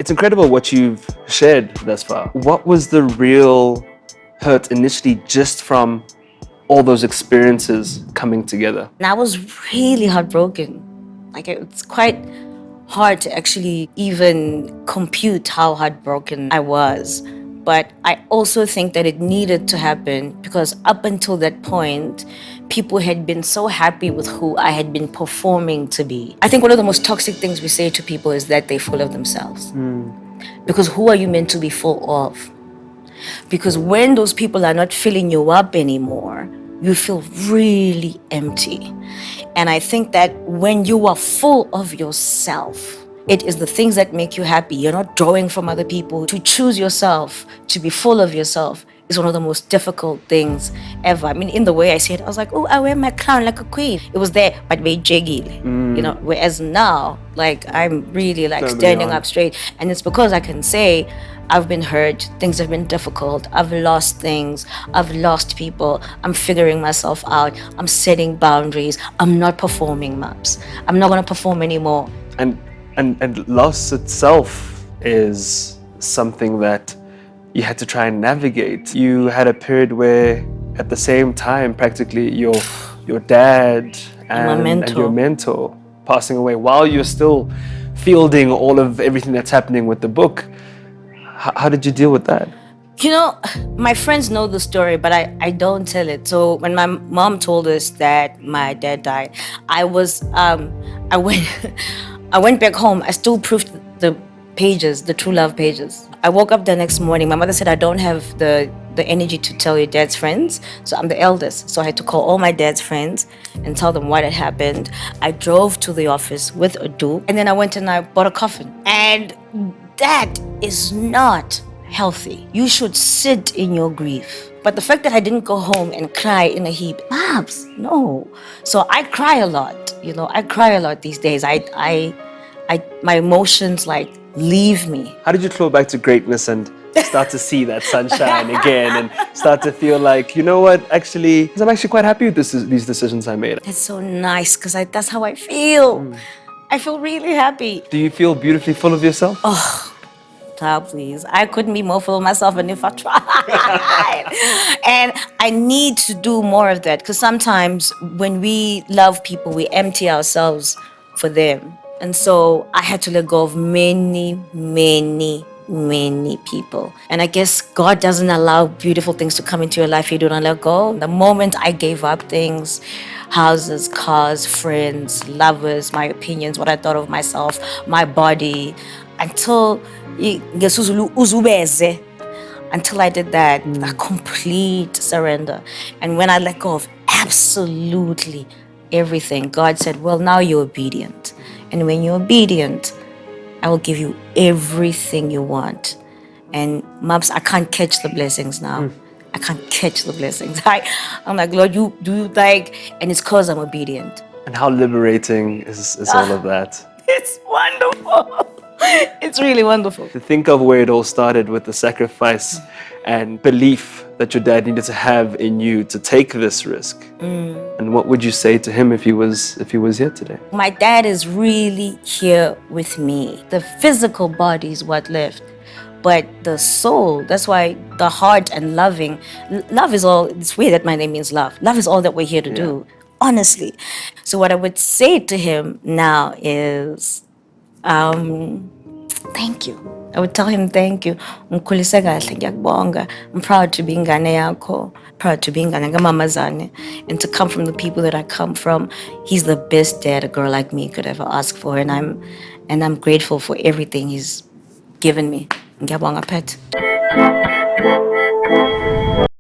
It's incredible what you've shared thus far. What was the real hurt initially just from all those experiences coming together? And I was really heartbroken. Like, it's quite hard to actually even compute how heartbroken I was. But I also think that it needed to happen because up until that point, people had been so happy with who I had been performing to be. I think one of the most toxic things we say to people is that they're full of themselves. Because who are you meant to be full of? Because when those people are not filling you up anymore, you feel really empty. And I think that when you are full of yourself, it is the things that make you happy. You're not drawing from other people. To choose yourself, to be full of yourself, is one of the most difficult things ever. I mean, in the way I said, I was like, oh, I wear my crown like a queen. It was there, but very jiggy, whereas now, like, I'm really like standing up straight. And it's because I can say, I've been hurt, things have been difficult, I've lost things, I've lost people, I'm figuring myself out, I'm setting boundaries, I'm not performing maps. I'm not gonna perform anymore. And loss itself is something that you had to try and navigate. You had a period where at the same time practically your dad and your mentor passing away while you're still fielding all of everything that's happening with the book. How did you deal with that? You know, my friends know the story, but I don't tell it. So when my mom told us that my dad died, I went I went back home. I still proofed the pages, the true love pages. I woke up the next morning. My mother said, I don't have the energy to tell your dad's friends. So I'm the eldest. So I had to call all my dad's friends and tell them what had happened. I drove to the office with Adu, and then I went and I bought a coffin. And that is not healthy. You should sit in your grief. But the fact that I didn't go home and cry in a heap, Babs, no. So I cry a lot, I cry a lot these days. My emotions like leave me. How did you claw back to greatness and start to see that sunshine again and start to feel like, you know what, actually, I'm actually quite happy with these decisions I made? It's so nice because that's how I feel. I feel really happy. Do you feel beautifully full of yourself? Please. I couldn't be more full of myself, and if I tried. And I need to do more of that because sometimes when we love people, we empty ourselves for them. And so I had to let go of many, many, many people. And I guess God doesn't allow beautiful things to come into your life if you don't let go. The moment I gave up things, houses, cars, friends, lovers, my opinions, what I thought of myself, my body, until I did that, a complete surrender. And when I let go of absolutely everything, God said, well, now you're obedient. And when you're obedient, I will give you everything you want. And Maps, I can't catch the blessings now. I can't catch the blessings. I'm like, Lord, you do like, and it's because I'm obedient. And how liberating is all of that? It's wonderful. It's really wonderful. To think of where it all started with the sacrifice and belief that your dad needed to have in you to take this risk. And what would you say to him if he was here today? My dad is really here with me. The physical body is what left, but the soul, that's why the heart and love is all. It's weird that my name means love. Love is all that we're here to do, honestly. So what I would say to him now is, thank you. I would tell him thank you. Ungikhulise kahle, ngiyakubonga. I'm proud to be ingane yakho, proud to be ingane kaMamazane, and to come from the people that I come from. He's the best dad a girl like me could ever ask for, and I'm grateful for everything he's given me. Ngiyabonga, Pet.